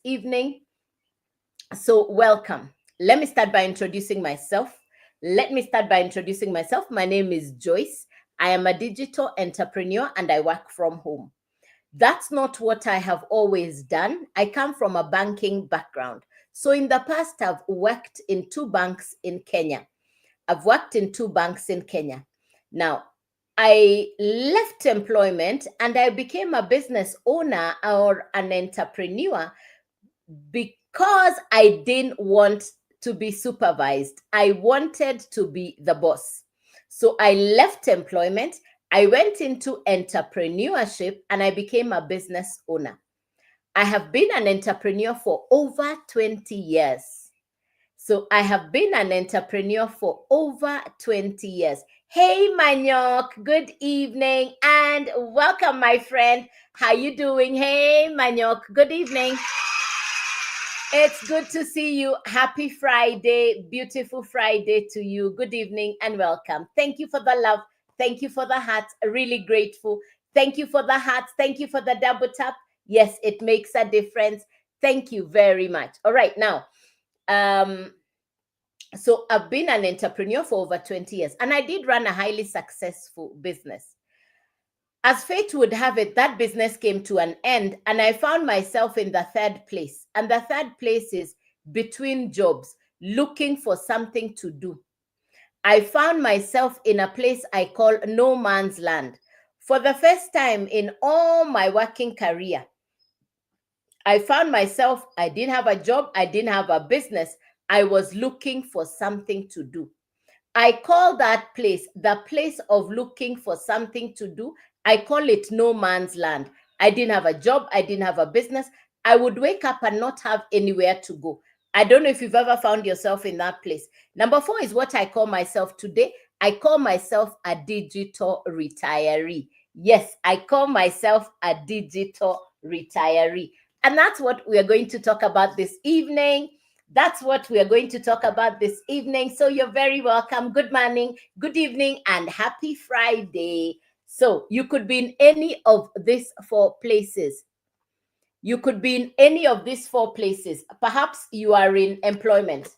evening. So welcome. Let me start by introducing myself. My name is Joyce. I am a digital entrepreneur and I work from home. That's not what I have always done. I come from a banking background. So in the past, I've worked in two banks in Kenya. Now, I left employment and I became a business owner or an entrepreneur because I didn't want to be supervised. I wanted to be the boss. So I left employment, I went into entrepreneurship, and I became a business owner. I have been an entrepreneur for over 20 years. Hey, Manyok, good evening and welcome, my friend. How you doing? Hey, Manyok, good evening. It's good to see you. Happy Friday. Beautiful Friday to you. Good evening and welcome. Thank you for the love. Thank you for the hearts. Really grateful. Thank you for the hearts. Thank you for the double tap. Yes, it makes a difference. Thank you very much. All right, now, so I've been an entrepreneur for over 20 years and I did run a highly successful business. As fate would have it, that business came to an end and I found myself in the third place. And the third place is between jobs, looking for something to do. I found myself in a place I call no man's land. For the first time in all my working career, I found myself, I didn't have a job, I didn't have a business. I was looking for something to do. I call that place the place of looking for something to do. I call it no man's land. I didn't have a job. I didn't have a business. I would wake up and not have anywhere to go. I don't know if you've ever found yourself in that place. Number 4 is what I call myself today. I call myself a digital retiree. Yes, I call myself a digital retiree. And that's what we are going to talk about this evening. So you're very welcome. Good morning, good evening, and happy Friday. So you could be in any of these 4 places. Perhaps you are in employment.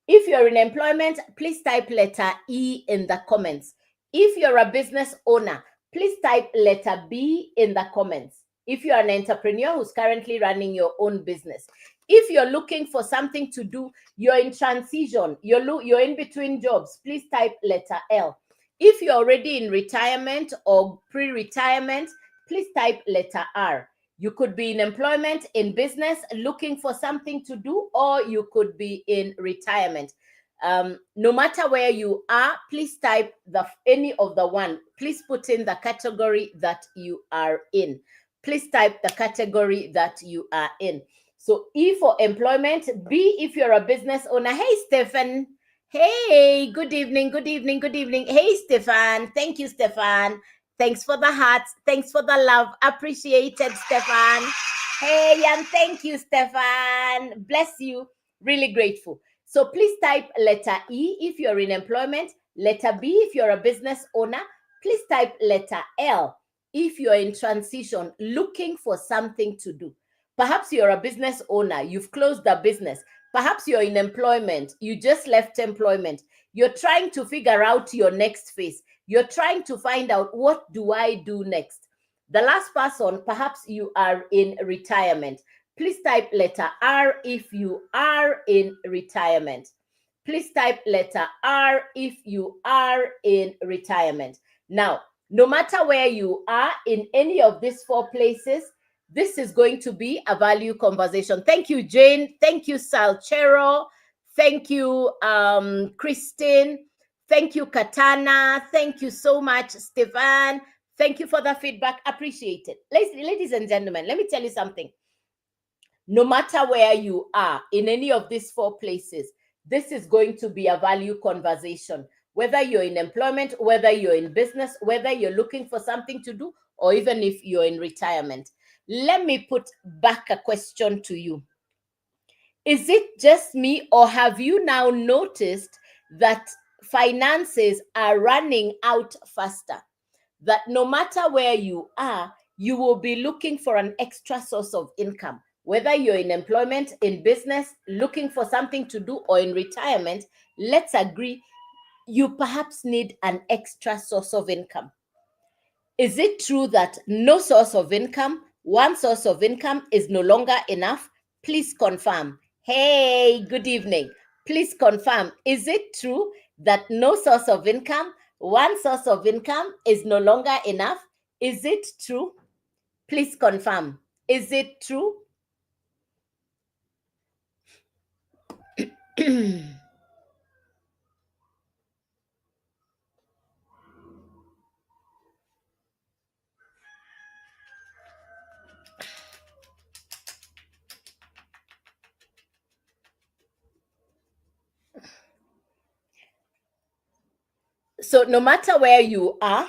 If you're in employment, please type letter E in the comments. If you're a business owner, please type letter B in the comments. If you're an entrepreneur who's currently running your own business. If you're looking for something to do, you're in transition, you're in between jobs, please type letter L. If you're already in retirement or pre-retirement, please type letter R. You could be in employment, in business, looking for something to do, or you could be in retirement. No matter where you are, please type any of the one. Please put in the category that you are in. Please type the category that you are in. So E for employment, B if you're a business owner. Hey, Stefan. Hey, good evening. Hey, Stefan. Thank you, Stefan. Thanks for the hearts. Thanks for the love. Appreciated, Stefan. Hey, and thank you, Stefan. Bless you. Really grateful. So please type letter E if you're in employment, letter B if you're a business owner. Please type letter L if you're in transition, looking for something to do. Perhaps you're a business owner, you've closed the business. Perhaps you're in employment, you just left employment. You're trying to figure out your next phase. You're trying to find out, what do I do next? The last person, perhaps you are in retirement. Please type letter R if you are in retirement. Please type letter R if you are in retirement. Now, no matter where you are in any of these 4 places, this is going to be a value conversation. Thank you, Jane. Thank you, Salchero. Thank you, Christine. Thank you, Katana. Thank you so much, Stefan. Thank you for the feedback. Appreciate it. Ladies and gentlemen, let me tell you something. No matter where you are in any of these 4 places, this is going to be a value conversation. Whether you're in employment, whether you're in business, whether you're looking for something to do, or even if you're in retirement. Let me put back a question to you. Is it just me, or have you now noticed that finances are running out faster? That no matter where you are, you will be looking for an extra source of income, Whether you're in employment, in business, looking for something to do, or in retirement, let's agree you perhaps need an extra source of income. Is it true that no source of income, one source of income is no longer enough? Please confirm. Hey, good evening. Please confirm. Is it true that no source of income, one source of income is no longer enough? Is it true? Please confirm. Is it true? So no matter where you are,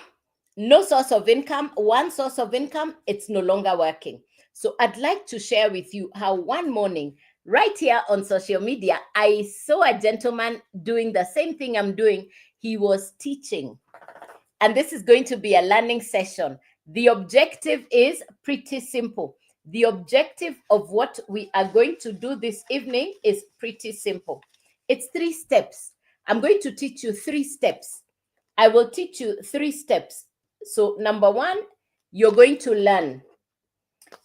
no source of income, one source of income, it's no longer working. So I'd like to share with you how one morning, right here on social media, I saw a gentleman doing the same thing I'm doing. He was teaching. And this is going to be a learning session. The objective is pretty simple. The objective of what we are going to do this evening is pretty simple. It's 3 steps. I'm going to teach you 3 steps. I will teach you 3 steps. So number 1, you're going to learn.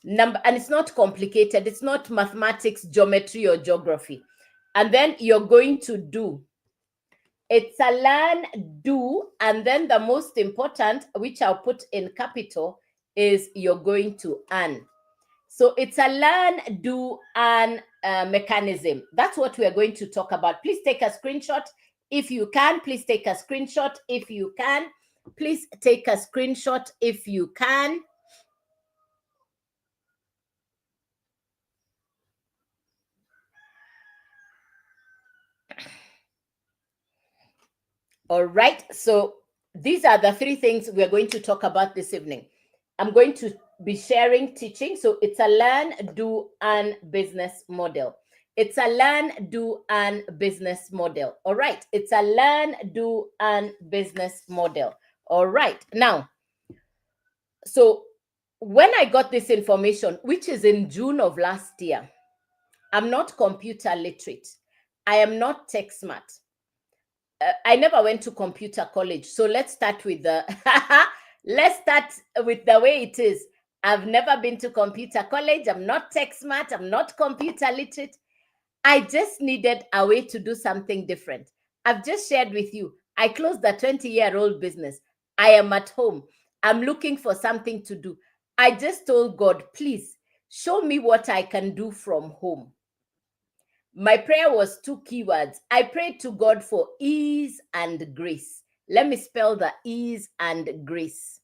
And it's not complicated. It's not mathematics, geometry, or geography. And then you're going to do. It's a learn, do, and then the most important, which I'll put in capital, is you're going to earn. So it's a learn, do, earn mechanism. That's what we are going to talk about. Please take a screenshot. If you can, please take a screenshot. If you can, please take a screenshot if you can. All right. So these are the 3 things we're going to talk about this evening. I'm going to be sharing teaching. So it's a learn, do, earn business model. It's a learn, do, earn business model. All right. It's a learn, do, earn business model. All right. Now, so when I got this information, which is in June of last year, I'm not computer literate. I am not tech smart. I never went to computer college. So let's start with the let's start with the way it is. I've never been to computer college. I'm not tech smart. I'm not computer literate. I just needed a way to do something different. I've just shared with you. I closed a 20-year-old business. I am at home. I'm looking for something to do. I just told God, please show me what I can do from home. My prayer was 2 keywords. I prayed to God for ease and grace. Let me spell the ease and grace.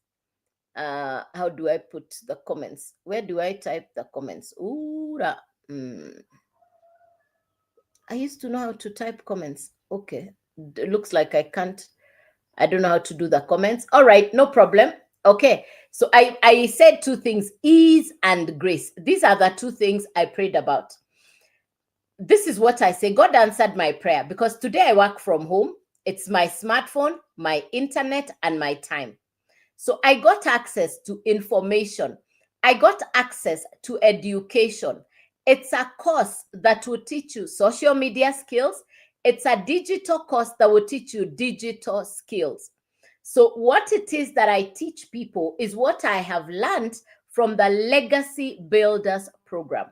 How do I put the comments? Where do I type the comments? I used to know how to type comments. Okay. It looks like I can't. I don't know how to do the comments. All right, no problem. Okay. So I said 2 things, ease and grace. These are the 2 things I prayed about. This is what I say. God answered my prayer because today I work from home. It's my smartphone, my internet, and my time. So I got access to information. I got access to education. It's a course that will teach you social media skills. It's a digital course that will teach you digital skills. So what it is that I teach people is what I have learned from the Legacy Builders program.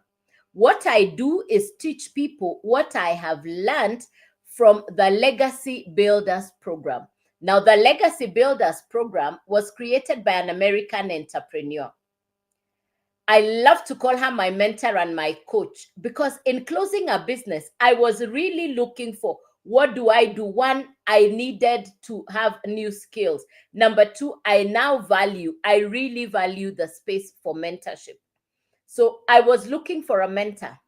What I do is teach people what I have learned from the Legacy Builders program. Now, the Legacy Builders program was created by an American entrepreneur. I love to call her my mentor and my coach because in closing a business, I was really looking for what do I do? 1, I needed to have new skills. Number 2, I really value the space for mentorship. So I was looking for a mentor.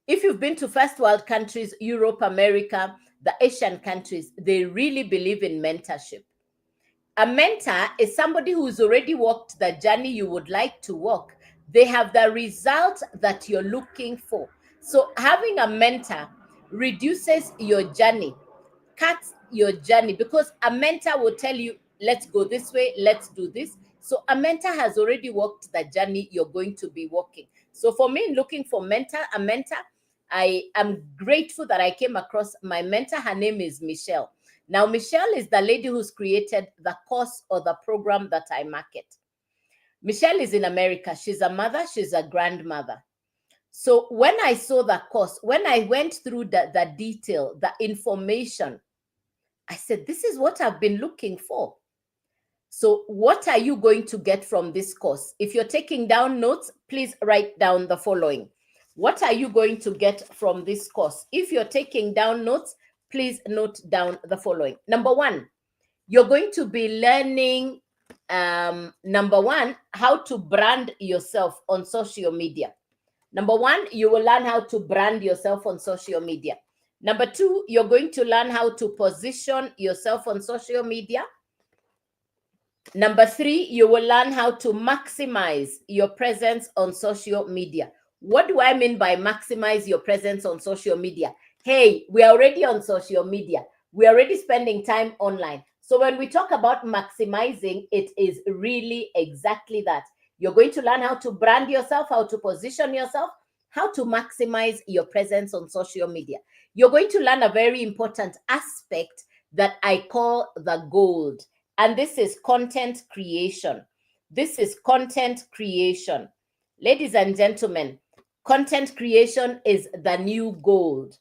If you've been to first world countries, Europe, America, the Asian countries, they really believe in mentorship. A mentor is somebody who's already walked the journey you would like to walk. They have the result that you're looking for. So having a mentor reduces your journey, cuts your journey, because a mentor will tell you, let's go this way, let's do this. So a mentor has already walked the journey you're going to be walking. So for me, looking for a mentor, I am grateful that I came across my mentor. Her name is Michelle. Now, Michelle is the lady who's created the course or the program that I market. Michelle is in America. She's a mother, she's a grandmother. So when I saw the course, when I went through the detail, the information, I said, this is what I've been looking for. So what are you going to get from this course? If you're taking down notes, please write down the following. What are you going to get from this course? If you're taking down notes, please note down the following. Number one, you're going to be learning, number one, how to brand yourself on social media. Number one, you will learn how to brand yourself on social media. Number two, you're going to learn how to position yourself on social media. Number three, you will learn how to maximize your presence on social media. What do I mean by maximize your presence on social media? Hey, we're already on social media. We're already spending time online. So when we talk about maximizing, it is really exactly that. You're going to learn how to brand yourself, how to position yourself, how to maximize your presence on social media. You're going to learn a very important aspect that I call the gold. And this is content creation. This is content creation. Ladies and gentlemen, content creation is the new gold.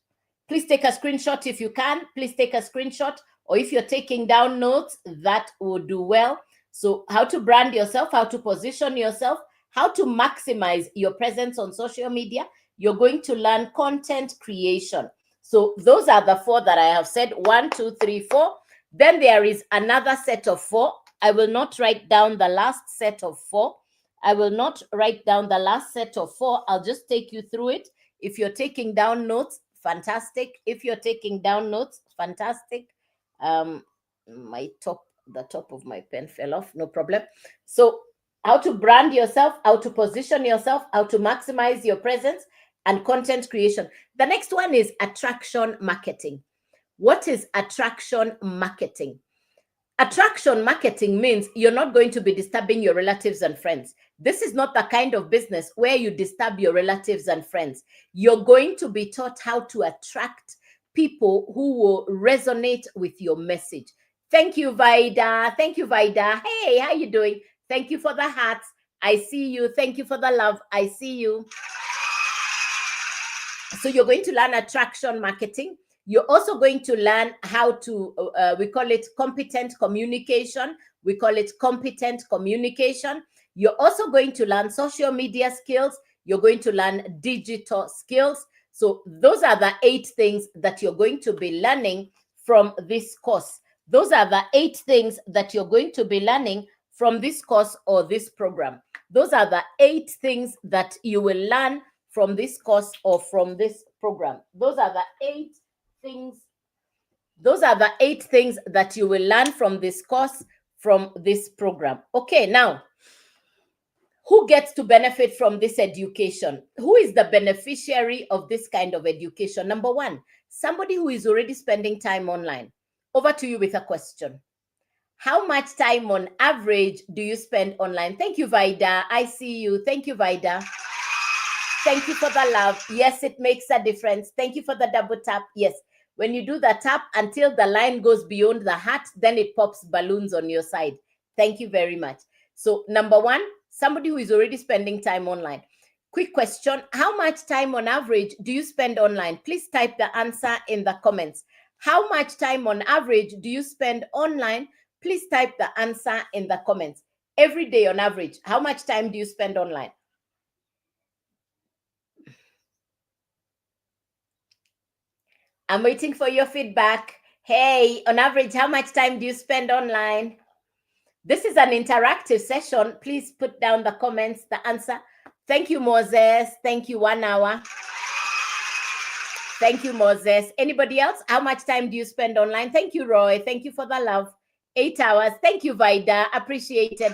Please take a screenshot if you can. Please take a screenshot. Or if you're taking down notes, that would do well. So how to brand yourself, how to position yourself, how to maximize your presence on social media. You're going to learn content creation. So those are the four that I have said. 1, 2, 3, 4. Then there is another set of 4. I will not write down the last set of 4. I will not write down the last set of 4. I'll just take you through it. If you're taking down notes, fantastic. If you're taking down notes, fantastic. The top of my pen fell off, no problem. So how to brand yourself, how to position yourself, how to maximize your presence, and content creation. The next one is attraction marketing. What is attraction marketing? Attraction marketing means you're not going to be disturbing your relatives and friends. This is not the kind of business where you disturb your relatives and friends. You're going to be taught how to attract people who will resonate with your message. Thank you, Vida. Thank you, Vida. Hey, how you doing? Thank you for the hearts. I see you. Thank you for the love. I see you. So you're going to learn attraction marketing. You're also going to learn how to, we call it competent communication. We call it competent communication. You're also going to learn social media skills. You're going to learn digital skills. So those are the 8 things that you're going to be learning from this course. Those are the 8 things that you're going to be learning from this course or this program. Those are the 8 things that you will learn from this course or from this program. Those are the 8 things. Those are the 8 things that you will learn from this course, from this program. Okay, now, who gets to benefit from this education? Who is the beneficiary of this kind of education? Number one, somebody who is already spending time online. Over to you with a question. How much time on average do you spend online? Thank you, Vida. I see you. Thank you, Vida. Thank you for the love. Yes, it makes a difference. Thank you for the double tap. Yes, when you do the tap until the line goes beyond the heart, then it pops balloons on your side. Thank you very much. So number one, somebody who is already spending time online. Quick question. How much time on average do you spend online? Please type the answer in the comments. How much time on average do you spend online? Please type the answer in the comments. Every day on average, how much time do you spend online? I'm waiting for your feedback. Hey, on average, how much time do you spend online? This is an interactive session. Please put down the comments, the answer. Thank you, Moses. Thank you, 1 hour. Thank you, Moses. Anybody else? How much time do you spend online? Thank you, Roy. Thank you for the love. 8 hours. Thank you, Vida. Appreciated.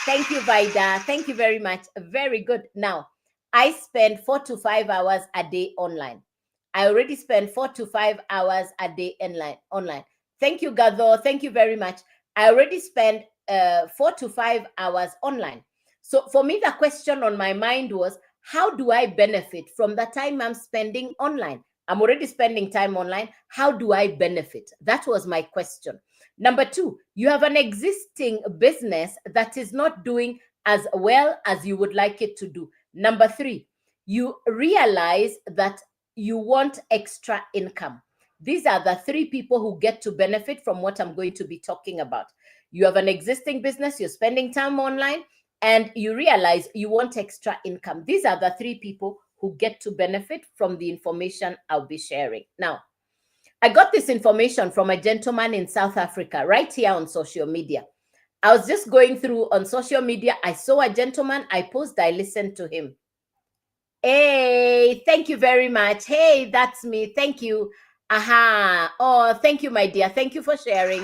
Thank you, Vida. Thank you very much. Very good. Now, I spend 4 to 5 hours a day online. I already spend 4 to 5 hours a day online. Thank you, Gado. Thank you very much. I already spend 4 to 5 hours online. So for me, the question on my mind was, How do I benefit from the time I'm spending online? I'm already spending time online. How do I benefit? That was my question. Number two, you have an existing business that is not doing as well as you would like it to do. Number three, you realize that you want extra income. These are the three people who get to benefit from what I'm going to be talking about. You have an existing business, you're spending time online, and you realize you want extra income. These are the three people who get to benefit from the information I'll be sharing. Now, I got this information from a gentleman in South Africa right here on social media. I was just going through on social media. I saw a gentleman, I posted, I listened to him. Hey, thank you very much. Hey, that's me. Thank you. Aha. Oh, thank you, my dear. Thank you for sharing.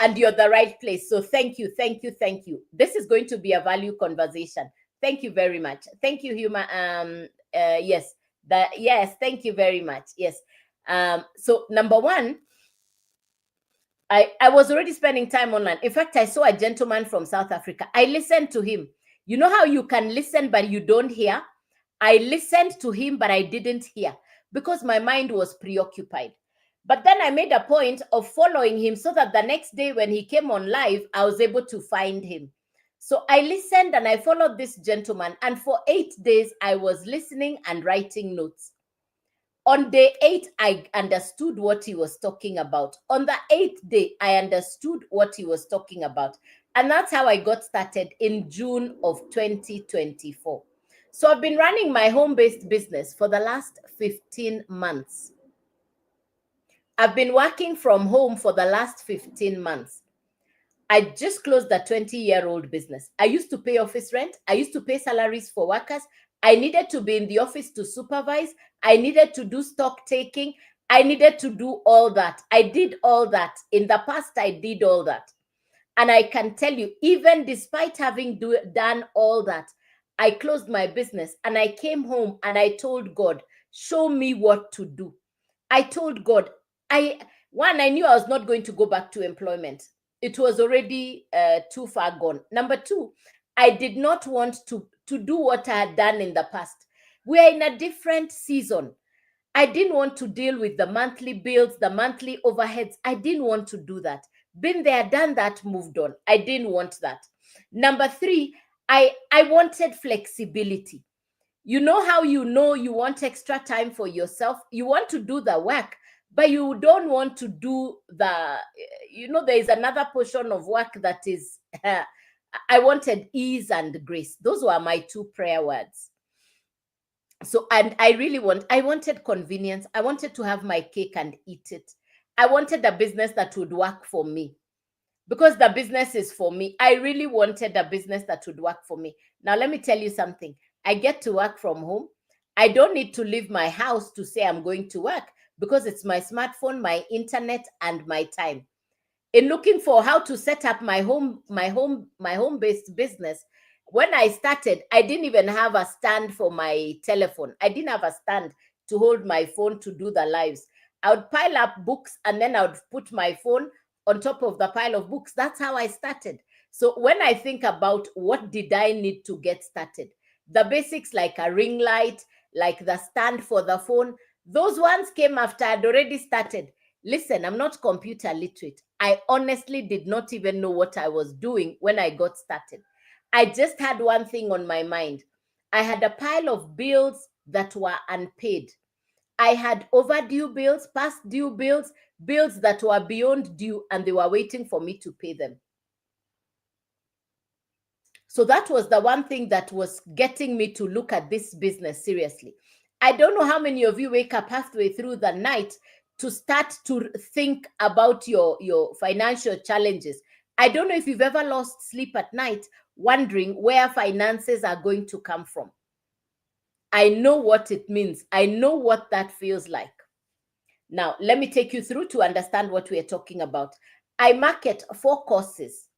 And you're the right place. So thank you, thank you, thank you. This is going to be a value conversation. Thank you very much. Thank you, Huma. Yes, thank you very much. Yes. So number one, I was already spending time online. In fact, I saw a gentleman from South Africa. I listened to him. You know how you can listen, but you don't hear? I listened to him, but I didn't hear because my mind was preoccupied. But then I made a point of following him so that the next day when he came on live, I was able to find him. So I listened and I followed this gentleman. And for 8 days, I was listening and writing notes. On day 8, I understood what he was talking about. On the 8th day, I understood what he was talking about. And that's how I got started in June of 2024. So I've been running my home-based business for the last 15 months. I've been working from home for the last 15 months. I just closed a 20-year-old business. I used to pay office rent. I used to pay salaries for workers. I needed to be in the office to supervise. I needed to do stock taking. I needed to do all that. I did all that. In the past, I did all that. And I can tell you, even despite having done all that, I closed my business and I came home and I told God, show me what to do. I told God, I knew I was not going to go back to employment. It was already too far gone. Number two, I did not want to do what I had done in the past. We are in a different season. I didn't want to deal with the monthly bills, the monthly overheads. I didn't want to do that. Been there, done that, moved on. I didn't want that. Number three, I wanted flexibility. You know how you want extra time for yourself? You want to do the work, but you don't want to do there is another portion of work that is, I wanted ease and grace. Those were my two prayer words. So, and I wanted convenience. I wanted to have my cake and eat it. I wanted a business that would work for me because the business is for me. I really wanted a business that would work for me. Now, let me tell you something. I get to work from home. I don't need to leave my house to say I'm going to work because it's my smartphone, my internet, and my time. In looking for how to set up my home-based business, when I started, I didn't even have a stand for my telephone. I didn't have a stand to hold my phone to do the lives. I would pile up books and then I would put my phone on top of the pile of books. That's how I started. So when I think about what did I need to get started, the basics like a ring light, like the stand for the phone, those ones came after I'd already started. Listen, I'm not computer literate. I honestly did not even know what I was doing when I got started. I just had one thing on my mind. I had a pile of bills that were unpaid. I had overdue bills, past due bills, bills that were beyond due, and they were waiting for me to pay them. So that was the one thing that was getting me to look at this business seriously. I don't know how many of you wake up halfway through the night to start to think about your financial challenges. I don't know if you've ever lost sleep at night wondering where finances are going to come from. I know what it means. I know what that feels like. Now, let me take you through to understand what we are talking about. I market 4 courses.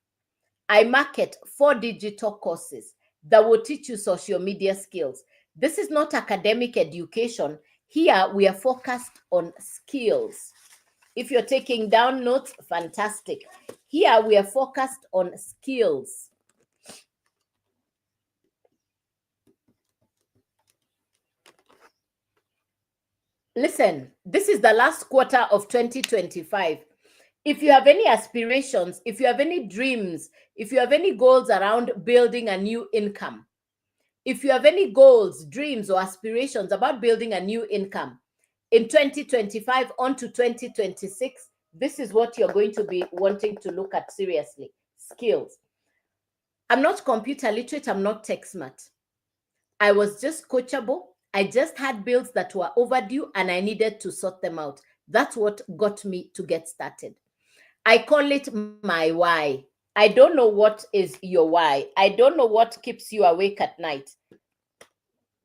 I market 4 digital courses that will teach you social media skills. This is not academic education. Here, we are focused on skills. If you're taking down notes, fantastic. Here, we are focused on skills. Listen, this is the last quarter of 2025. If you have any aspirations, if you have any dreams, if you have any goals around building a new income, if you have any goals, dreams, or aspirations about building a new income in 2025 on to 2026, this is what you're going to be wanting to look at seriously. Skills. I'm not computer literate, I'm not tech smart. I was just coachable. I just had bills that were overdue and I needed to sort them out. That's what got me to get started. I call it my why. I don't know what is your why. I don't know what keeps you awake at night.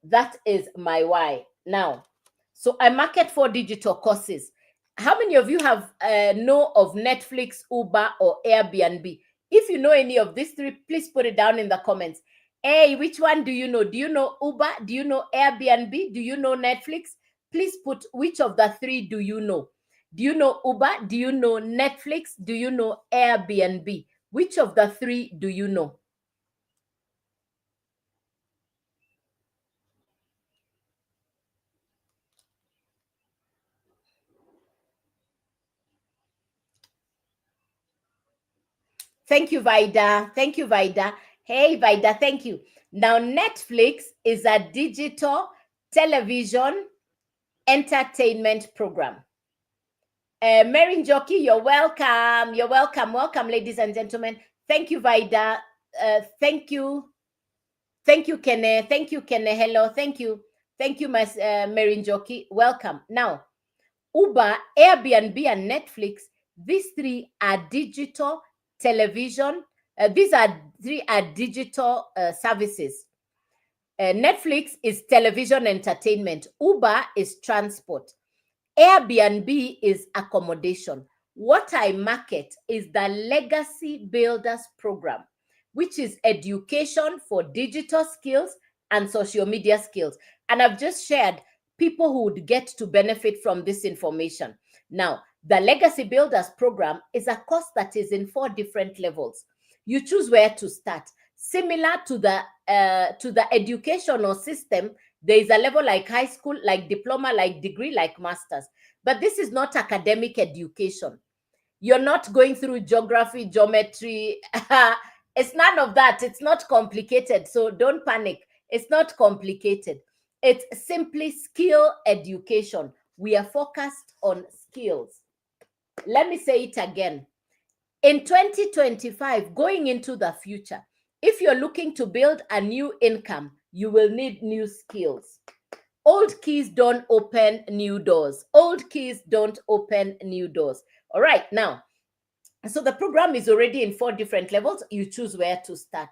That is my why. Now, so I market for digital courses. How many of you have know of Netflix, Uber, or Airbnb? If you know any of these three, please put it down in the comments. Hey, which one do you know? Do you know Uber? Do you know Airbnb? Do you know Netflix? Please put which of the three do you know? Do you know Uber? Do you know Netflix? Do you know Airbnb? Which of the three do you know? Thank you, Vida. Thank you, Vida. Hey, Vida, thank you. Now, Netflix is a digital television entertainment program. Mary Jockey, you're welcome. You're welcome. Welcome, ladies and gentlemen. Thank you, Vida. Thank you. Thank you, Kene. Thank you, Kene. Hello. Thank you. Thank you, Mary Jockey. Welcome. Now, Uber, Airbnb, and Netflix, these three are digital television. These are three are digital services. Netflix is television entertainment. Uber is transport. Airbnb is accommodation. What I market is the Legacy Builders Program, which is education for digital skills and social media skills. And I've just shared people who would get to benefit from this information. Now, the Legacy Builders Program is a course that is in 4 different levels. You choose where to start. Similar to the educational system, there is a level like high school, like diploma, like degree, like master's. But this is not academic education. You're not going through geography, geometry. It's none of that. It's not complicated. So don't panic. It's not complicated. It's simply skill education. We are focused on skills. Let me say it again. In 2025, going into the future, if you're looking to build a new income, you will need new skills. Old keys don't open new doors. Old keys don't open new doors. All right, now, so the program is already in 4 different levels. You choose where to start.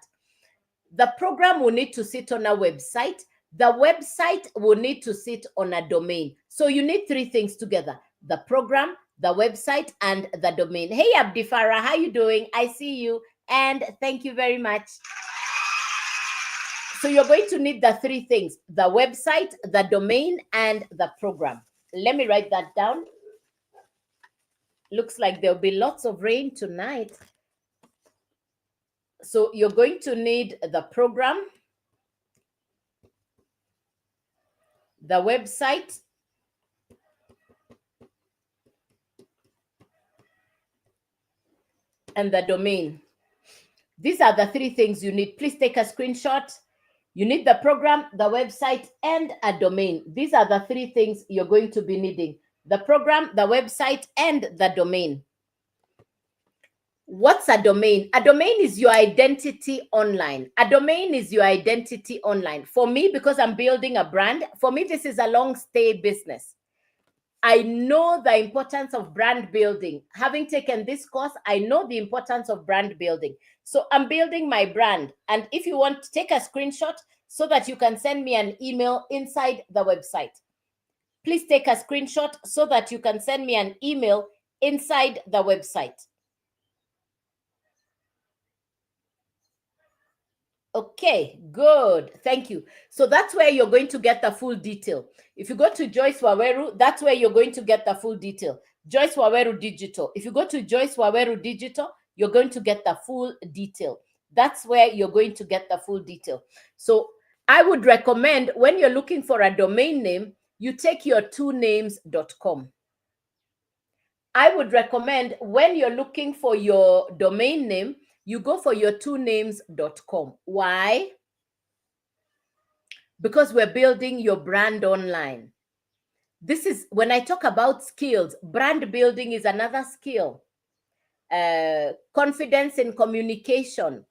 The program will need to sit on a website. The website will need to sit on a domain. So you need 3 things together: the program, the website, and the domain. Hey, Abdifara, how you doing? I see you, and thank you very much. So you're going to need the 3 things: the website, the domain, and the program. Let me write that down. Looks like there'll be lots of rain tonight. So you're going to need the program, the website, and the domain. These are the 3 things you need. Please take a screenshot. You need the program, the website, and a domain. These are the 3 things you're going to be needing: the program, the website, and the domain. What's a domain? A domain is your identity online. A domain is your identity online. For me, because I'm building a brand, for me, this is a long stay business. I know the importance of brand building. Having taken this course, I know the importance of brand building. So I'm building my brand. And if you want to take a screenshot so that you can send me an email inside the website, please take a screenshot so that you can send me an email inside the website. Okay, good. Thank you. So that's where you're going to get the full detail. If you go to Joyce Waweru, that's where you're going to get the full detail. Joyce Waweru Digital. If you go to Joyce Waweru Digital, you're going to get the full detail. That's where you're going to get the full detail. So I would recommend, when you're looking for a domain name, you take your twonames.com. I would recommend when you're looking for your domain name, you go for your twonames.com. Why? Because we're building your brand online. This is when I talk about skills, brand building is another skill. Confidence in communication.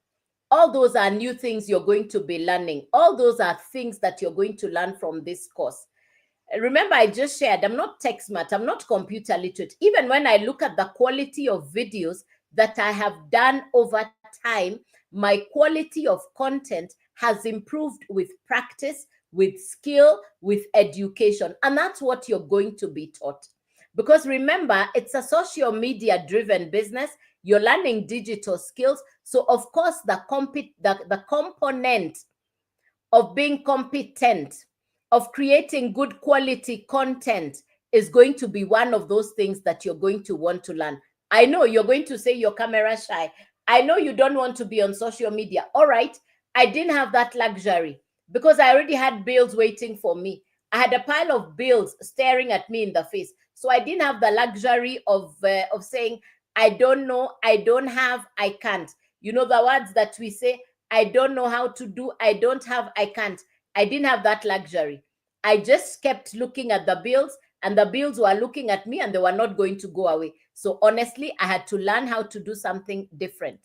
All those are new things you're going to be learning. All those are things that you're going to learn from this course. Remember, I just shared, I'm not tech smart, I'm not computer literate. Even when I look at the quality of videos that I have done over time, my quality of content has improved with practice, with skill, with education. And that's what you're going to be taught. Because remember, it's a social media driven business. You're learning digital skills. So of course, the component of being competent, of creating good quality content is going to be one of those things that you're going to want to learn. I know you're going to say you're camera shy. I know you don't want to be on social media. All right. I didn't have that luxury because I already had bills waiting for me. I had a pile of bills staring at me in the face. So I didn't have the luxury of saying, I don't know, I don't have, I can't. You know the words that we say, I don't know how to do, I don't have, I can't. I didn't have that luxury. I just kept looking at the bills and the bills were looking at me and they were not going to go away. So honestly, I had to learn how to do something different.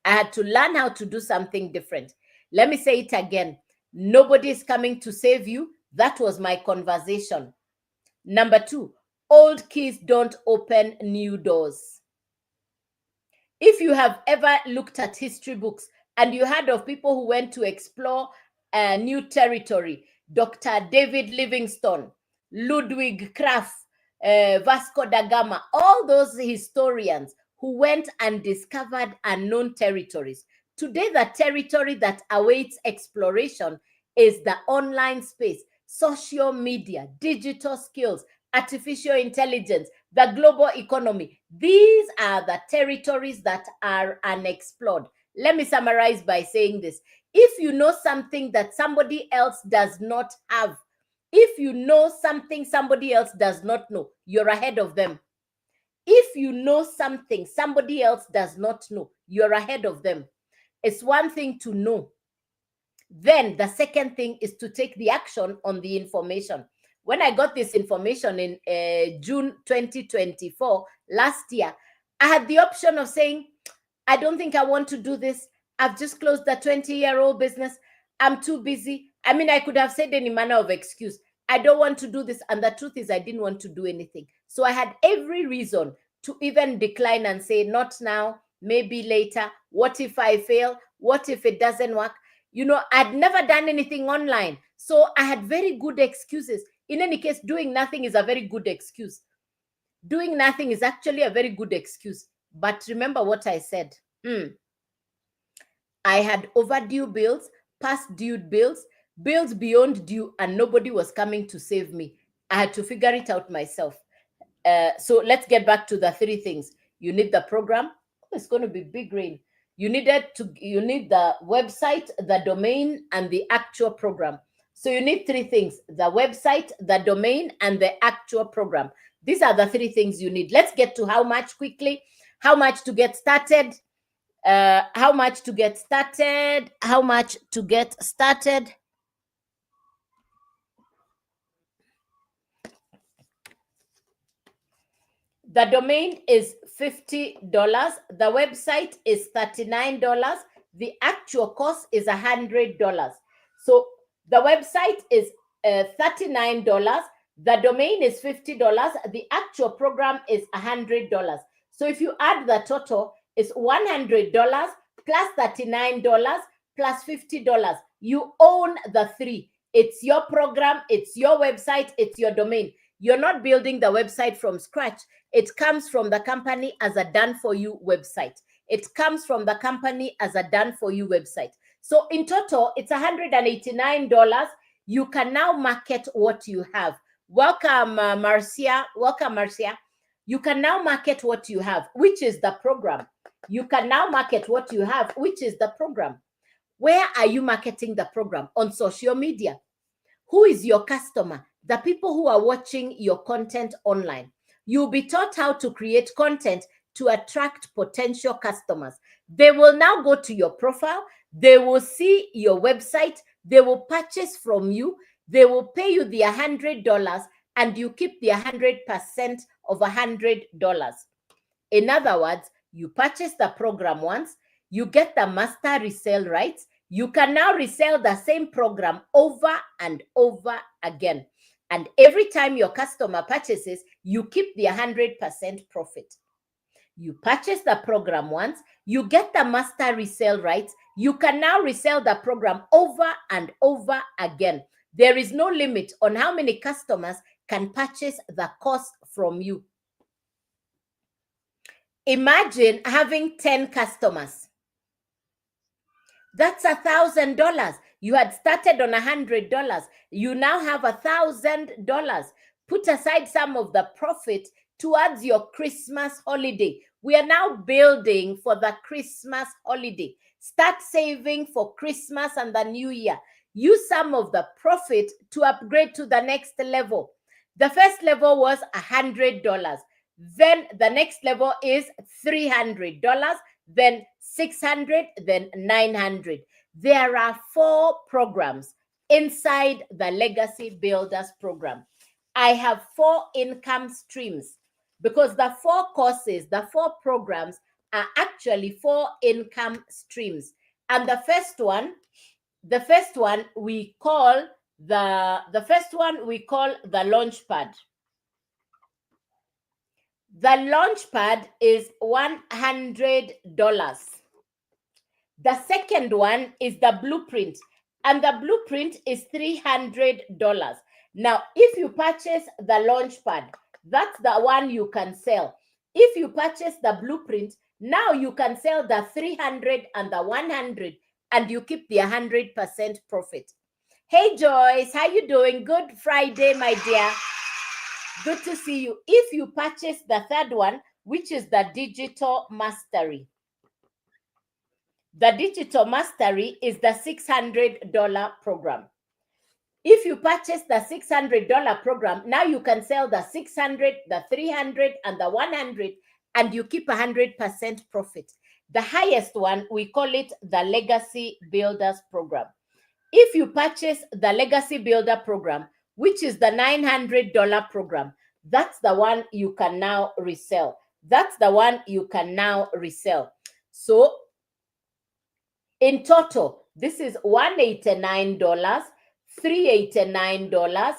I had to learn how to do something different. Let me say it again. Nobody is coming to save you. That was my conversation. Number 2, old keys don't open new doors. If you have ever looked at history books and you heard of people who went to explore new territory, Dr. David Livingstone, Ludwig Krapf, Vasco da Gama, all those historians who went and discovered unknown territories. Today, the territory that awaits exploration is the online space, social media, digital skills, artificial intelligence, the global economy. These are the territories that are unexplored. Let me summarize by saying this. If you know something that somebody else does not have, if you know something somebody else does not know, you're ahead of them. If you know something somebody else does not know, you're ahead of them. It's one thing to know. Then the second thing is to take the action on the information. When I got this information in June 2024, last year, I had the option of saying, I don't think I want to do this. I've just closed the 20-year-old business. I'm too busy. I mean, I could have said any manner of excuse. I don't want to do this. And the truth is, I didn't want to do anything. So I had every reason to even decline and say, not now, maybe later. What if I fail? What if it doesn't work? You know, I'd never done anything online. So I had very good excuses. In any case, doing nothing is a very good excuse. Doing nothing is actually a very good excuse. But remember what I said. I had overdue bills, past due bills, bills beyond due, and nobody was coming to save me. I had to figure it out myself. So let's get back to the 3 things. You need the program. Oh, it's going to be big rain. You need the website, the domain, and the actual program. So you need 3 things: the website, the domain, and the actual program. These are the 3 things you need. Let's get to how much quickly. How much to get started? How much to get started? How much to get started? The domain is $50. The website is $39. The actual cost is $100. So the website is $39. The domain is $50. The actual program is $100. So if you add the total, it's $100 plus $39 plus $50. You own the 3. It's your program, it's your website, it's your domain. You're not building the website from scratch. It comes from the company as a done-for-you website. It comes from the company as a done-for-you website. So in total, it's $189. You can now market what you have. Welcome, Marcia. Welcome, Marcia. You can now market what you have, which is the program. You can now market what you have, which is the program. Where are you marketing the program? On social media. Who is your customer? the people who are watching your content online. You'll be taught how to create content to attract potential customers. They will now go to your profile, they will see your website, they will purchase from you, they will pay you the $100, and you keep the 100% of $100. In other words, you purchase the program once, you get the master resale rights, you can now resell the same program over and over again. And every time your customer purchases, you keep the 100% profit. You purchase the program once, you get the master resale rights, you can now resell the program over and over again. There is no limit on how many customers can purchase the course from you. Imagine having 10 customers. That's $1,000. You had started on $100. You now have $1,000. Put aside some of the profit towards your Christmas holiday. We are now building for the Christmas holiday. Start saving for Christmas and the New Year. Use some of the profit to upgrade to the next level. The first level was $100. Then the next level is $300, then $600, then $900. There are 4 programs inside the Legacy Builders program. I have 4 income streams because the 4 courses, the 4 programs are actually 4 income streams. And the first one we call the Launchpad. The Launchpad is $100. The second one is the Blueprint, and the Blueprint is $300. Now, if you purchase the Launchpad, that's the one you can sell. If you purchase the Blueprint, now you can sell the 300 and the 100, and you keep the 100% profit. Hey, Joyce, how you doing? Good Friday, my dear. Good to see you. If you purchase the third one, which is the Digital Mastery, the Digital Mastery is the $600 program. If you purchase the $600 program, now you can sell the 600, the 300, and the 100, and you keep 100% profit. The highest one, we call it the Legacy Builders program. If you purchase the Legacy Builder program, which is the $900 program, that's the one you can now resell. That's the one you can now resell. So in total, this is $189, $389,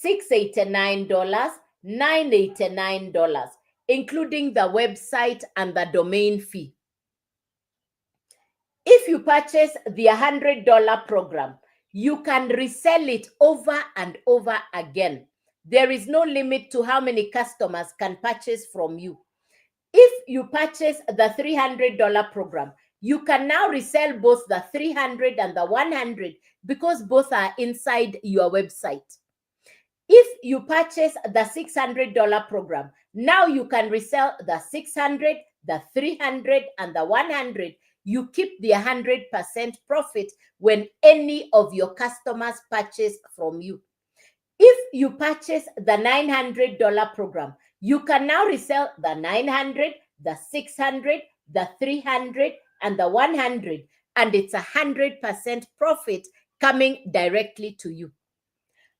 $689, $989, including the website and the domain fee. If you purchase the $100 program, you can resell it over and over again. There is no limit to how many customers can purchase from you. If you purchase the $300 program, you can now resell both the 300 and the 100 because both are inside your website. If you purchase the $600 program, now you can resell the 600, the 300, and the 100. You keep the 100% profit when any of your customers purchase from you. If you purchase the $900 program, you can now resell the 900, the 600, the 300, and the 100, and it's 100% profit coming directly to you.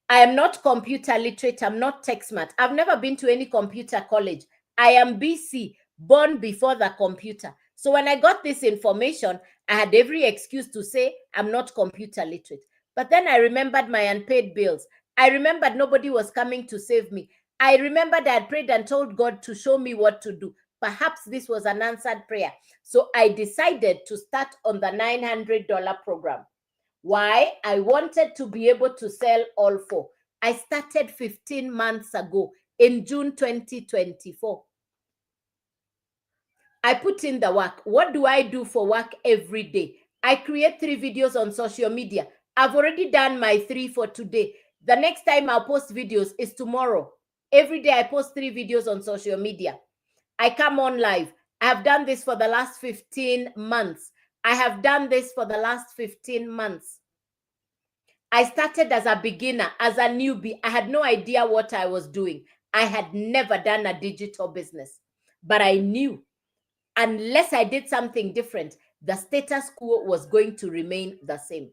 I am not computer literate. I'm not tech smart. I've never been to any computer college. I am BC, born before the computer. So when I got this information, I had every excuse to say I'm not computer literate. But then I remembered my unpaid bills. I remembered nobody was coming to save me. I remembered I had prayed and told God to show me what to do. Perhaps this was an answered prayer. So I decided to start on the $900 program. Why? I wanted to be able to sell all 4. I started 15 months ago in June 2024. I put in the work. What do I do for work every day? I create 3 videos on social media. I've already done my 3 for today. The next time I'll post videos is tomorrow. Every day I post 3 videos on social media. I come on live. I have done this for the last 15 months. I have done this for the last 15 months. I started as a beginner, as a newbie. I had no idea what I was doing. I had never done a digital business, but I knew unless I did something different, the status quo was going to remain the same.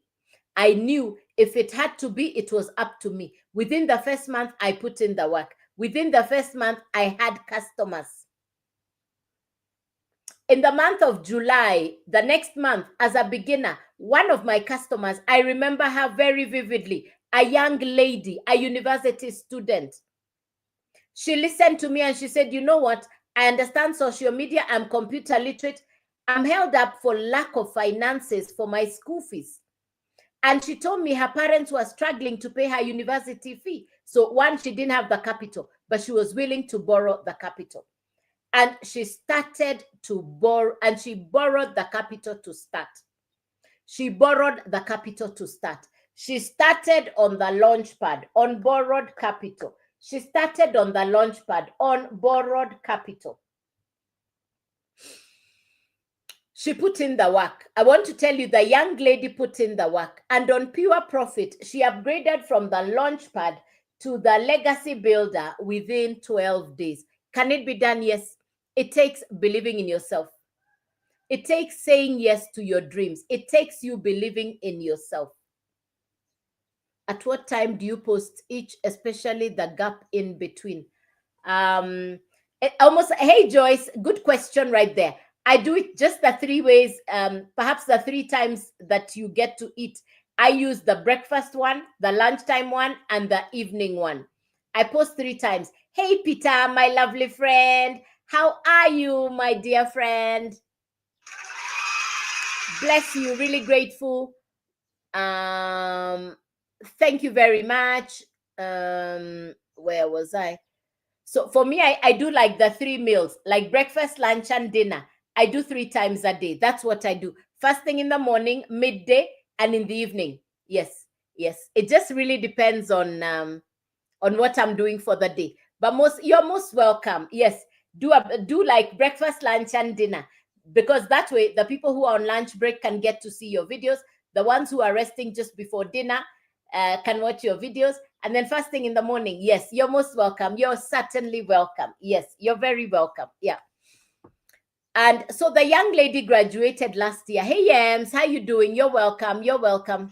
I knew if it had to be, it was up to me. Within the first month, I put in the work. Within the first month, I had customers. In the month of July, the next month, as a beginner, one of my customers, I remember her very vividly, a young lady, a university student. She listened to me and she said, you know what? I understand social media. I'm computer literate. I'm held up for lack of finances for my school fees. And she told me her parents were struggling to pay her university fee. So one, she didn't have the capital, but she was willing to borrow the capital. And she started to borrow, and she borrowed the capital to start. She borrowed the capital to start. She started on the launch pad on borrowed capital. She started on the launch pad on borrowed capital. She put in the work. I want to tell you, the young lady put in the work. And on pure profit, she upgraded from the launch pad to the legacy builder within 12 days. Can it be done? Yes. It takes believing in yourself. It takes saying yes to your dreams. It takes you believing in yourself. At what time do you post each, especially the gap in between? Hey, Joyce, good question right there. I do it just the 3 ways, perhaps the 3 times that you get to eat. I use the breakfast one, the lunchtime one, and the evening one. I post 3 times. Hey, Peter, my lovely friend. How are you, my dear friend? Bless you. Really grateful. Thank you very much. Where was I? So for me, I do like the 3 meals, like breakfast, lunch, and dinner. I do 3 times a day. That's what I do. First thing in the morning, midday, and in the evening. Yes, yes. It just really depends on what I'm doing for the day. But you're most welcome. Yes, do like breakfast, lunch, and dinner, because that way the people who are on lunch break can get to see your videos. The ones who are resting just before dinner can watch your videos. And then first thing in the morning, yes, you're most welcome. You're certainly welcome. Yes, you're very welcome. Yeah. And so the young lady graduated last year. Hey, Yams, how you doing? You're welcome. You're welcome.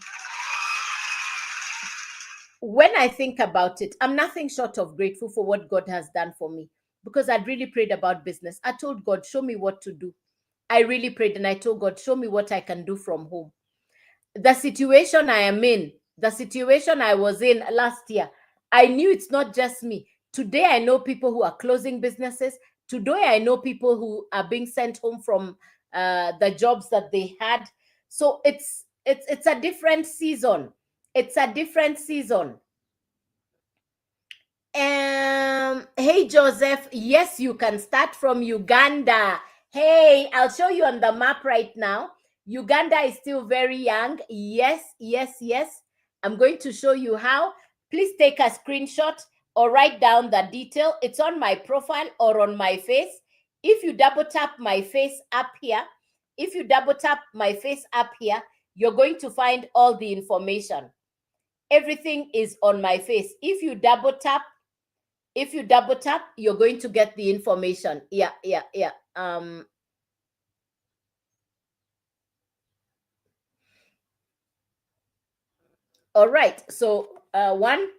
When I think about it, I'm nothing short of grateful for what God has done for me, because I'd really prayed about business. I told God, show me what to do. I really prayed and I told God, show me what I can do from home. The situation I am in, the situation I was in last year, I knew it's not just me. Today, I know people who are closing businesses. Today, I know people who are being sent home from the jobs that they had. So it's a different season. It's a different season. Hey, Joseph. Yes, you can start from Uganda. Hey, I'll show you on the map right now. Uganda is still very young. Yes, yes, yes. I'm going to show you how. Please take a screenshot or write down the detail. It's on my profile or on my face. If you double tap my face up here, you're going to find all the information. Everything is on my face. If you double tap, you're going to get the information. Yeah. All right. So one,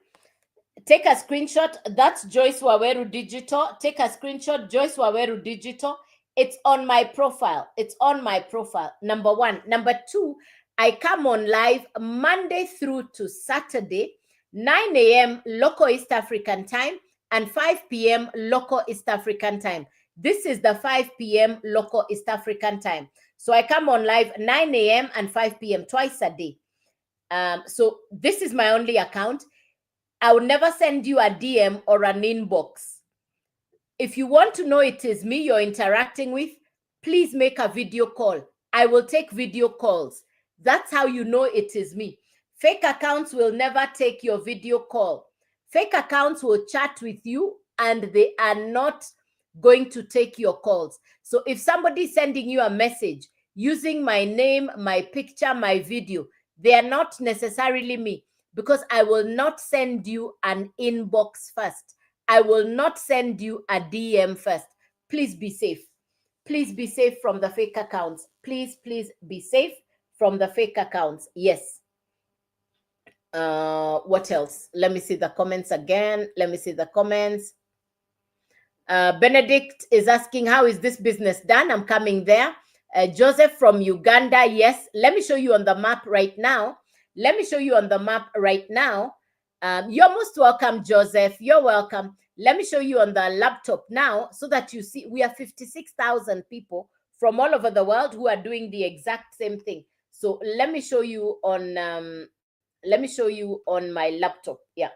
take a screenshot. That's Joyce Waweru Digital. Take a screenshot, Joyce Waweru Digital. It's on my profile. It's on my profile. Number one. Number two, I come on live Monday through to Saturday, 9 a.m. local East African time and 5 p.m. local East African time. This is the 5 p.m. local East African time. So I come on live 9 a.m. and 5 p.m. twice a day. So this is my only account. I will never send you a DM or an inbox. If you want to know it is me you're interacting with, please make a video call. I will take video calls. That's how you know it is me. Fake accounts will never take your video call. Fake accounts will chat with you and they are not going to take your calls. So if somebody's sending you a message using my name, my picture, my video, they are not necessarily me. because I will not send you an inbox first. I will not send you a DM first. Please be safe. Please be safe from the fake accounts. Please be safe from the fake accounts. Yes. What else? Let me see the comments again. Let me see the comments. Benedict is asking, how is this business done? I'm coming there. Joseph from Uganda, yes. Let me show you on the map right now. Let me show you on the map right now. You're most welcome, Joseph. You're welcome. Let me show you on the laptop now so that you see we are 56,000 people from all over the world who are doing the exact same thing. So let me show you on my laptop. Yeah.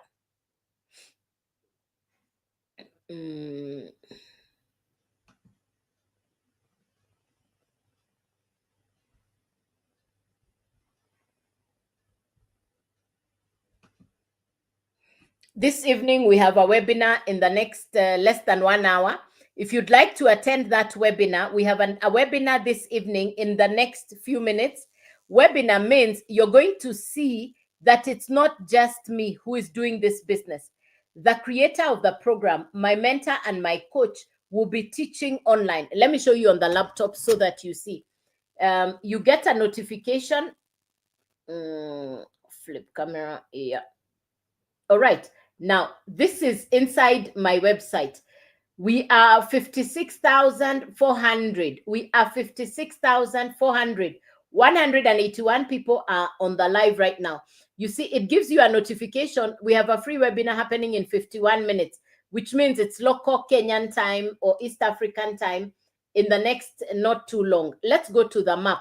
This evening, we have a webinar in the next less than 1 hour. If you'd like to attend that webinar, we have a webinar this evening in the next few minutes. Webinar means you're going to see that it's not just me who is doing this business. The creator of the program, my mentor and my coach will be teaching online. Let me show you on the laptop so that you see. You get a notification. Flip camera. Yeah. All right. Now, this is inside my website. We are 56,400. We are 56,400. 181 people are on the live right now. You see, it gives you a notification. We have a free webinar happening in 51 minutes, which means it's local Kenyan time or East African time in the next not too long. Let's go to the map.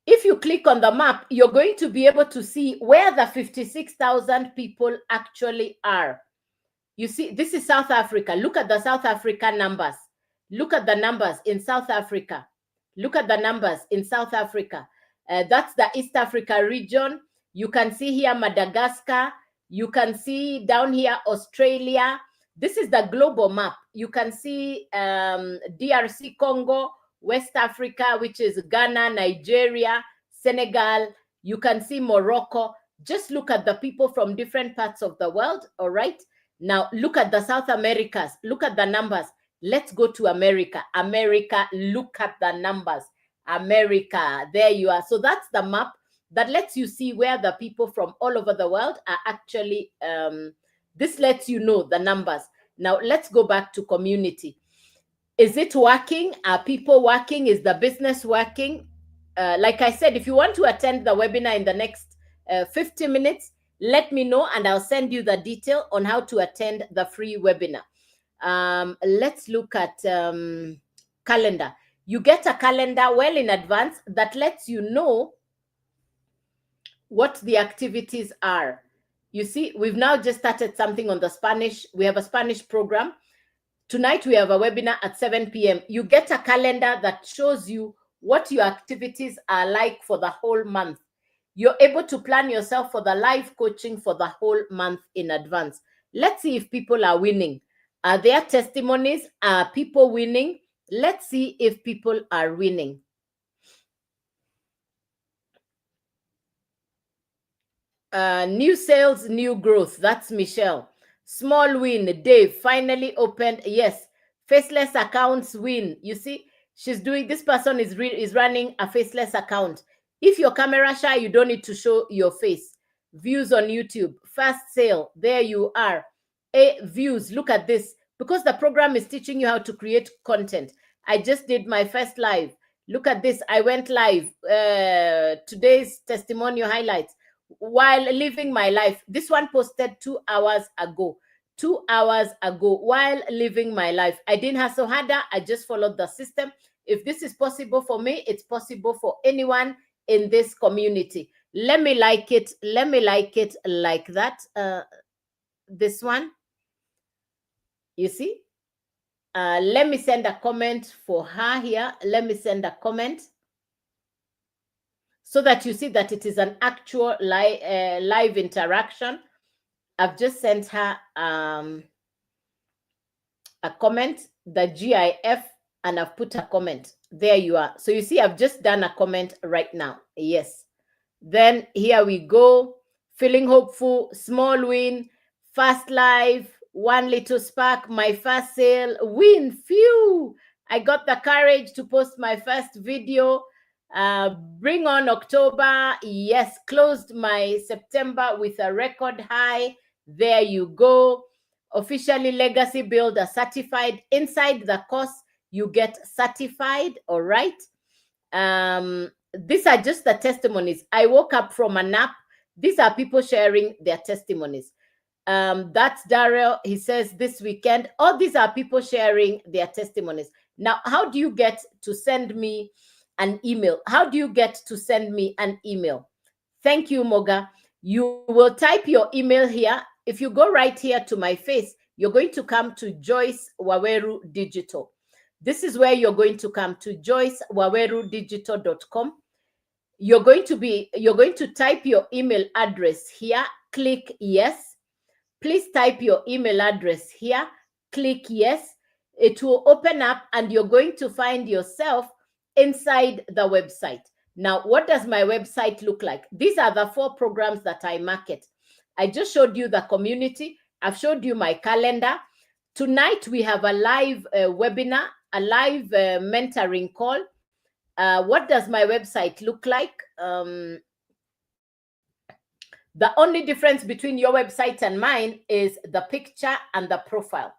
If you click on the map, you're going to be able to see where the 56,000 people actually are. You see, this is South Africa. Look at the South African numbers. Look at the numbers in South Africa. Look at the numbers in South Africa. That's the East Africa region. You can see here Madagascar. You can see down here Australia. This is the global map. You can see DRC Congo, West Africa, which is Ghana, Nigeria, Senegal. You can see Morocco. Just look at the people from different parts of the world, all right? Now, look at the South Americas. Look at the numbers. Let's go to America. America, look at the numbers. America, there you are. So that's the map that lets you see where the people from all over the world are actually, this lets you know the numbers. Now, let's go back to community. Is it working? Are people working? Is the business working? Like I said, if you want to attend the webinar in the next 50 minutes, let me know and I'll send you the detail on how to attend the free webinar. Let's look at calendar. You get a calendar well in advance that lets you know what the activities are. You see, we've now just started something on the Spanish. We have a Spanish program. Tonight, we have a webinar at 7 p.m. You get a calendar that shows you what your activities are like for the whole month. You're able to plan yourself for the live coaching for the whole month in advance. Let's see if people are winning. Are there testimonies? Are people winning? Let's see if people are winning. New sales, new growth. That's Michelle. Small win. Dave finally opened. Yes. Faceless accounts win. You see, she's doing, this person is running a faceless account. If you're camera shy, you don't need to show your face. Views on YouTube. Fast sale. There you are. Views. Look at this. Because the program is teaching you how to create content. I just did my first live. Look at this. I went live. Today's testimonial highlights. While living my life. This one posted 2 hours ago. 2 hours ago while living my life. I didn't hustle harder. I just followed the system. If this is possible for me, it's possible for anyone in this community. Let me like it. Let me like it like that. This one. You see? Let me send a comment for her here. Let me send a comment so that you see that it is an actual live interaction. I've just sent her a comment, the GIF, and I've put a comment. There you are. So you see, I've just done a comment right now. Yes. Then here we go. Feeling hopeful, small win, fast live, one little spark, my first sale, win, phew. I got the courage to post my first video. Bring on October. Yes, closed my September with a record high. There you go. Officially Legacy Builder certified. Inside the course, you get certified. All right. These are just the testimonies. I woke up from a nap. These are people sharing their testimonies. That's Daryl. He says this weekend. All these are people sharing their testimonies. Now, how do you get to send me an email? How do you get to send me an email? Thank you, Moga. You will type your email here. If you go right here to my face, you're going to come to Joyce Waweru Digital. This is where you're going to come to joycewawerudigital.com. You're going to type your email address here, click yes. Please type your email address here, click yes. It will open up and you're going to find yourself inside the website. Now, what does my website look like? These are the 4 programs that I market. I just showed you the community. I've showed you my calendar. Tonight, we have a live webinar, a live mentoring call. What does my website look like? The only difference between your website and mine is the picture and the profile.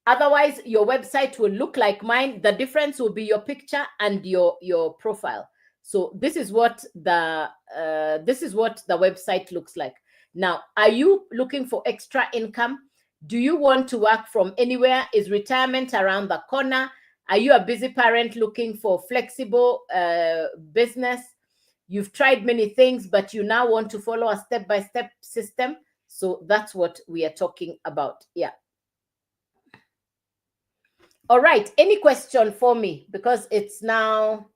Otherwise, your website will look like mine. The difference will be your picture and your profile. So this is what the website looks like. Now, are you looking for extra income? Do you want to work from anywhere? Is retirement around the corner? Are you a busy parent looking for flexible business? You've tried many things, but you now want to follow a step-by-step system. So that's what we are talking about. Yeah. All right. Any question for me? Because it's now,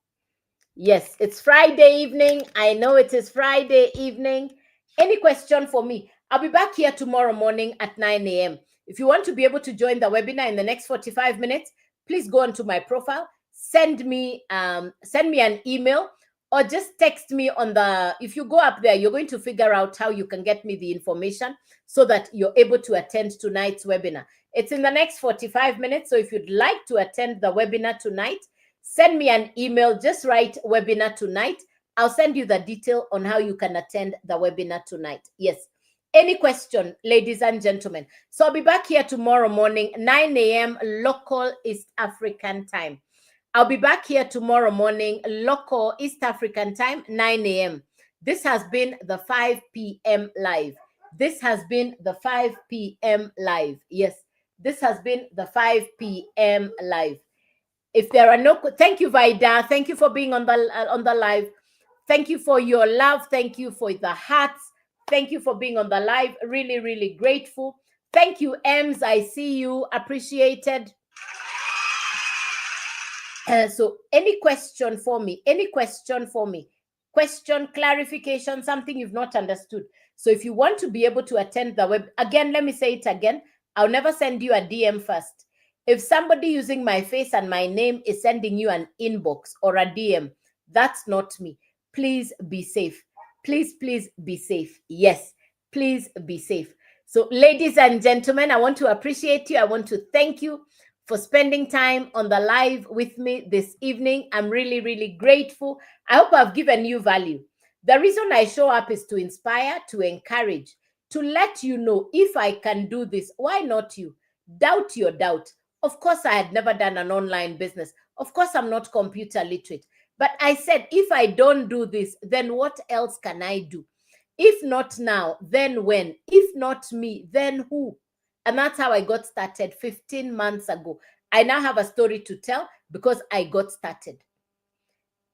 yes, it's Friday evening. I know it is Friday evening. Any question for me? I'll be back here tomorrow morning at 9 a.m. If you want to be able to join the webinar in the next 45 minutes, please go onto my profile, send me an email, or just text me on the, if you go up there, you're going to figure out how you can get me the information so that you're able to attend tonight's webinar. It's in the next 45 minutes. So if you'd like to attend the webinar tonight, send me an email, just write webinar tonight. I'll send you the detail on how you can attend the webinar tonight. Yes. Any question, ladies and gentlemen? So I'll be back here tomorrow morning, 9 a.m. local East African time. I'll be back here tomorrow morning, local East African time, 9 a.m. This has been the 5 p.m. live. This has been the 5 p.m. live. Yes, this has been the 5 p.m. live. If there are no, thank you, Vaida. Thank you for being on the live. Thank you for your love. Thank you for the hearts. Thank you for being on the live. Really, really grateful. Thank you, Ems. I see you. Appreciated. So any question for me? Any question for me? Question, clarification, something you've not understood. So if you want to be able to attend the web, again, let me say it again. I'll never send you a DM first. If somebody using my face and my name is sending you an inbox or a DM, that's not me. Please be safe. Please, please be safe. Yes, please be safe. So ladies and gentlemen, I want to appreciate you. I want to thank you for spending time on the live with me this evening. I'm really, really grateful. I hope I've given you value. The reason I show up is to inspire, to encourage, to let you know if I can do this, why not you? Doubt your doubt. Of course, I had never done an online business. Of course, I'm not computer literate. But I said, if I don't do this, then what else can I do? If not now, then when? If not me, then who? And that's how I got started 15 months ago. I now have a story to tell because I got started.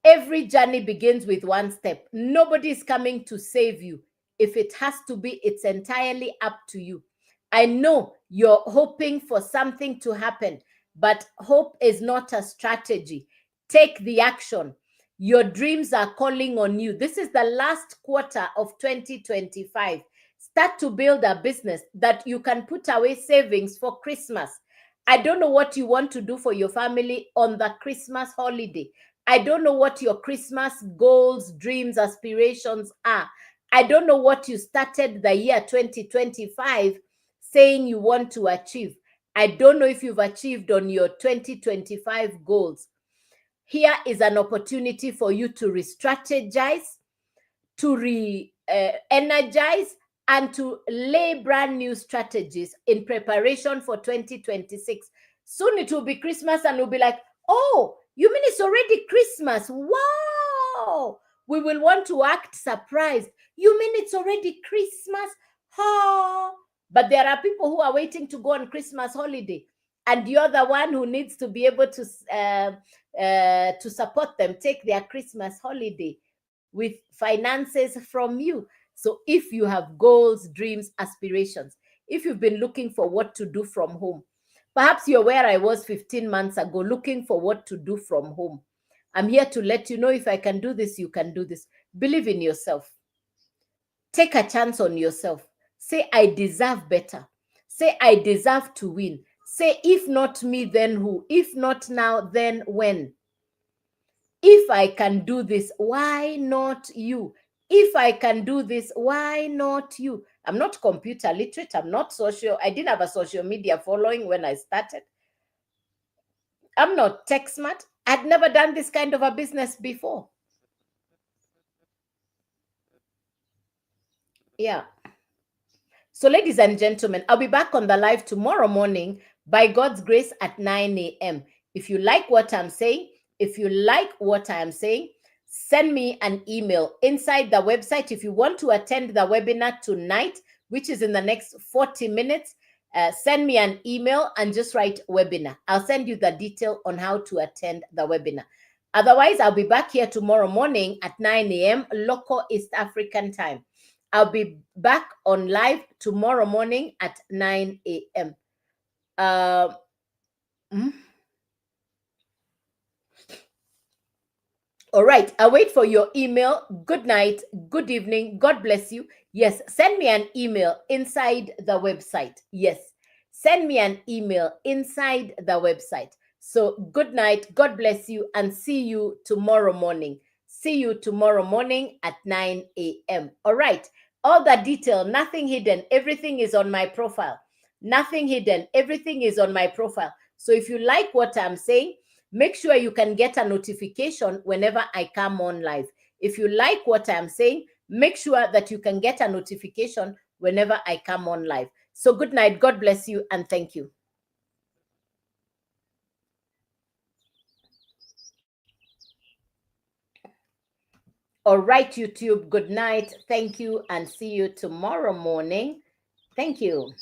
Every journey begins with one step. Nobody is coming to save you. If it has to be, it's entirely up to you. I know you're hoping for something to happen, but hope is not a strategy. Take the action. Your dreams are calling on you. This is the last quarter of 2025. Start to build a business that you can put away savings for Christmas. I don't know what you want to do for your family on the Christmas holiday. I don't know what your Christmas goals, dreams, aspirations are. I don't know what you started the year 2025 saying you want to achieve. I don't know if you've achieved on your 2025 goals. Here is an opportunity for you to re-strategize, to re-energize, and to lay brand new strategies in preparation for 2026. Soon it will be Christmas and we'll be like, oh, you mean it's already Christmas? Wow. We will want to act surprised. You mean it's already Christmas? Oh. But there are people who are waiting to go on Christmas holiday, and you're the one who needs to be able to support them take their Christmas holiday with finances from you. So if you have goals, dreams, aspirations, if you've been looking for what to do from home, perhaps you're where I was 15 months ago, looking for what to do from home. I'm here to let you know, if I can do this, you can do this. Believe in yourself. Take a chance on yourself. Say, I deserve better. Say, I deserve to win. Say, if not me, then who? If not now, then when? If I can do this, why not you? If I can do this, why not you? I'm not computer literate. I'm not social. I didn't have a social media following when I started. I'm not tech smart. I'd never done this kind of a business before. Yeah. So, ladies and gentlemen, I'll be back on the live tomorrow morning by God's grace at 9 a.m. If you like what I'm saying, send me an email inside the website. If you want to attend the webinar tonight, which is in the next 40 minutes, send me an email and just write webinar. I'll send you the detail on how to attend the webinar. Otherwise, I'll be back here tomorrow morning at 9 a.m. local East African time. I'll be back on live tomorrow morning at 9 a.m. All right, I'll wait for your email. Good night, good evening, God bless you. Yes, send me an email inside the website. Yes, send me an email inside the website. So good night, God bless you, and see you tomorrow morning. See you tomorrow morning at 9 a.m. All right, all the detail, nothing hidden. Everything is on my profile. Nothing hidden. Everything is on my profile. So if you like what I'm saying, make sure you can get a notification whenever I come on live. If you like what I'm saying, make sure that you can get a notification whenever I come on live. So good night. God bless you and thank you. All right, YouTube. Good night. Thank you and see you tomorrow morning. Thank you.